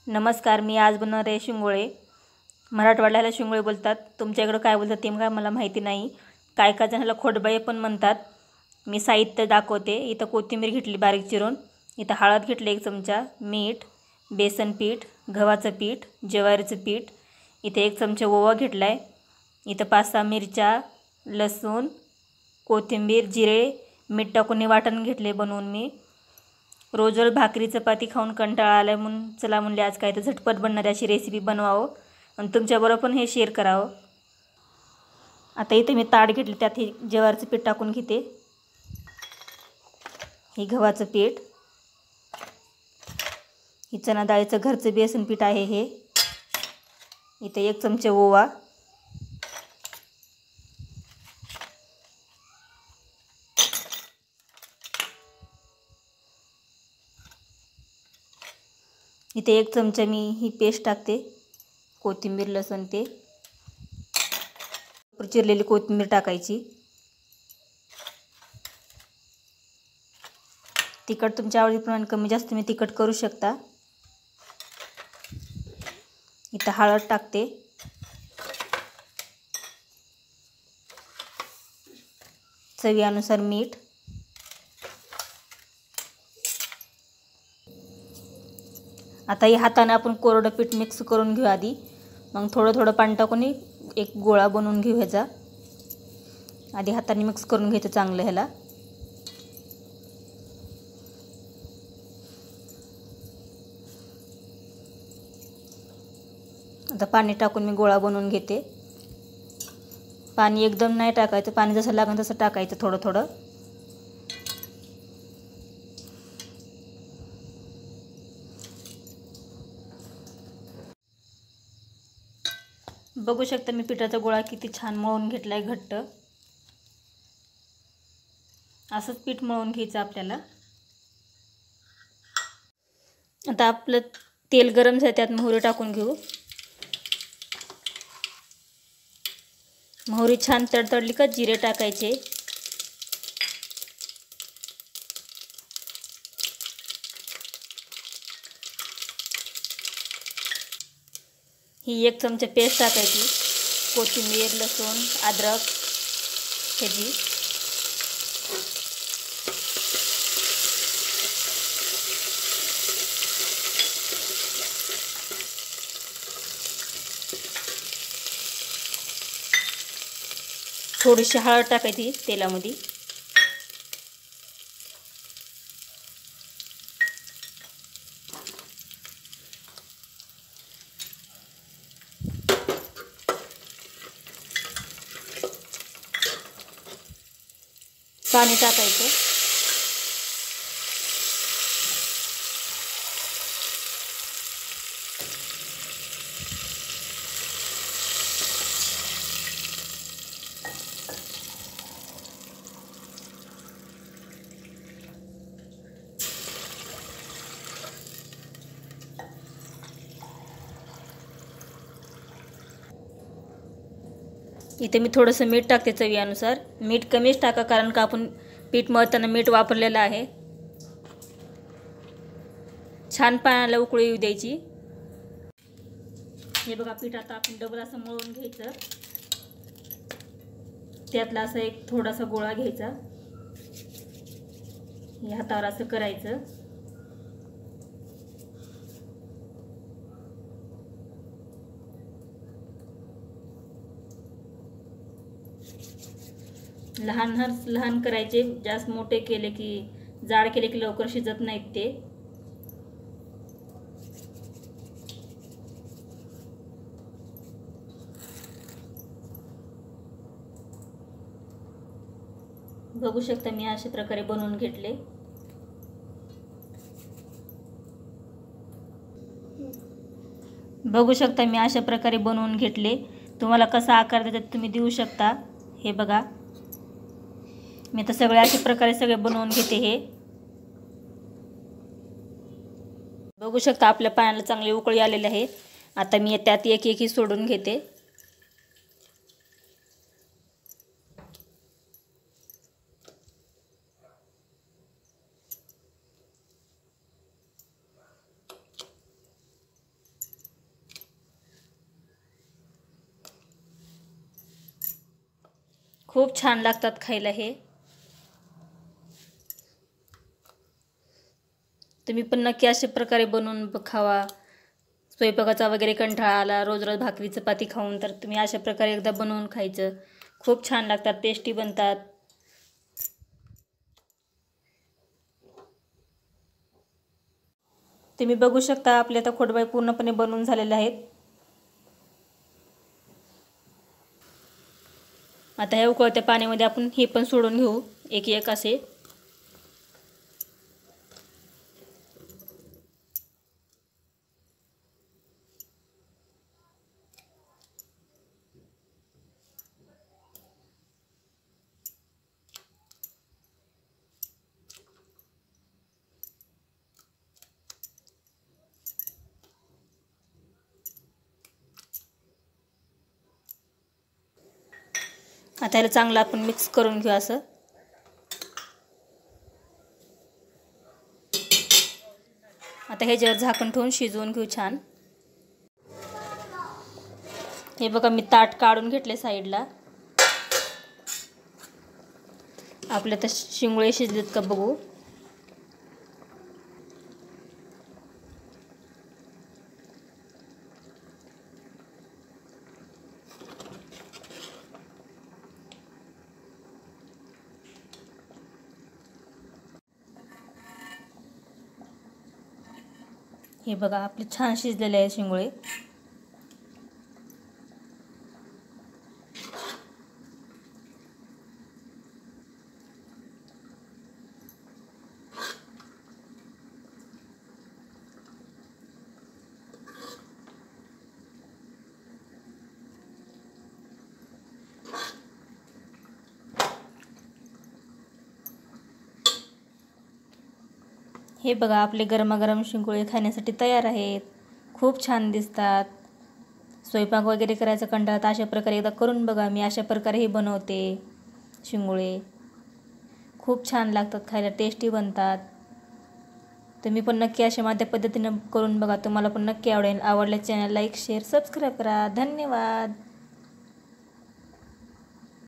नमस्कार, मी आज बनवणार आहे शिंगोळे. मराठवाड्याला शिंगोळे बोलतात. तुमच्याकडं काय बोलतात ते काय मला माहिती नाही. काय काय जणाला खोडबळे पण म्हणतात. मी साहित्य दाखवते. इथं कोथिंबीर घेतली बारीक चिरून. इथं हळद घेतली 1 चमचा, मीठ, बेसन पीठ, गव्हाचं पीठ, ज्वारीचं पीठ. इथे 1 चमचा ओवा घेतला आहे. इथं 5-6 मिरच्या, लसूण, कोथिंबीर, जिरे, मीठ टाकून वाटण घेतले बनवून मी. रोज भाकरी चपाती खाऊन कंटाळा आला म्हणून चला म्हणले आज काय तर झटपट बनणारी अशी रेसिपी बनवावं आणि तुमच्याबरोबर पण हे शेअर करावं. आता इथे मी ताट घेतले, त्यात हे ज्वारीचं पीठ टाकून घेते. हे गव्हाचं पीठ, ही चणा डाळीचं घरचं बेसन पीठ आहे हे. इथे 1 चमचा ओवा, इथे 1 चमचा मी ही पेस्ट टाकते, कोथिंबीर लसूण ते चिरलेली कोथिंबीर टाकायची. तिखट तुमच्या आवडीप्रमाणे कमी जास्त मी तिखट करू शकता. इथं हळद टाकते, चवीनुसार मीठ, आता या हाताने आपण कोरडं पीठ मिक्स करून घेऊ आधी, मग थोडं थोडं पाणी टाकून एक गोळा बनवून घेऊ ह्याचा. आधी हाताने मिक्स करून घ्यायचं चांगलं ह्याला. आता पाणी टाकून मी गोळा बनवून घेते. पाणी एकदम नाही टाकायचं, पाणी जसं लागेल तसं टाकायचं थोडं थोडं. बघू शकता मी पिठाचा गोळा किती छान मळून घेतलाय घट्ट. असंच पीठ मळून घ्यायचं आपल्याला. आता आपलं तेल गरम झालं, त्यात मोहरी टाकून घेऊ. मोहरी छान तडतडली का जिरे टाकायचे. ही 1 चमचा पेस्ट टाकायची, कोथिंबीर लसूण अद्रक ह्याची. थोडीशी हळद टाकायची तेलामध्ये. पाणी टाकायचं. इथे मी थोडंसं मीठ टाकते चवीनुसार. मीठ कमीच टाका, कारण का आपण पीठ मळताना मीठ वापरलेलं आहे. छान पाण्याला उकळी येऊ द्यायची. हे बघा, पीठ आता आपण डबल असं मळून घ्यायचं. त्यातला असं एक थोडासा गोळा घ्यायचा, हे हातावर असं करायचं. लहान लहान करायचे, जास्त मोठे केले की जाड केले की लवकर शिजत नाहीत ते. बघू शकता मी अशा प्रकारे बनवून घेतले. बघू शकता मी अशा प्रकारे बनवून घेतले. तुम्हाला कसा आकार द्यायचा तुम्ही देऊ शकता. हे बघा, मी तर सगळे अशा प्रकारे सगळे बनवून घेते. हे बघू शकता आपल्या पाण्याला चांगली उकळी आलेली आहे. आता मी त्यात एक एक सोडून घेते. खूप छान लागतात खायला हे. तुम्ही पण नक्की अशा प्रकारे बनवून खावा. स्वयंपाकाचा वगैरे कंटाळा आला रोज रोज भाकरी चपाती खाऊन, तर तुम्ही अशा प्रकारे एकदा बनवून खायचं. खूप छान लागतात, टेस्टी बनतात. तुम्ही बघू शकता आपले आता खोडबळे पूर्णपणे बनवून झालेले आहेत. आता ह्या उकळत्या पाण्यामध्ये आपण हे पण सोडून घेऊ एक एक असे. आता याला चांगलं आपण मिक्स करून घेऊ असं. आता ह्याच्यावर झाकण ठेवून शिजवून घेऊ छान. हे बघा मी ताट काढून घेतले साईडला. आपले तर शिंगोळे शिजलेत का बघू. हे बघा आपले छान शिजलेले आहे शिंगोळे. हे बघा आपले गरमागरम शिंगोळे खाण्यासाठी तयार आहेत. खूप छान दिसतात. स्वयंपाक वगैरे करायचा कंटाळा तर अशा प्रकारे एकदा करून बघा. मी अशा प्रकारे हे बनवते शिंगोळे. खूप छान लागतात खायला, टेस्टी बनतात. तुम्ही पण नक्की अशा माझ्या पद्धतीनं करून बघा. तुम्हाला पण नक्की आवडेल. आवडल्यास चॅनल लाईक शेअर सबस्क्राईब करा. धन्यवाद.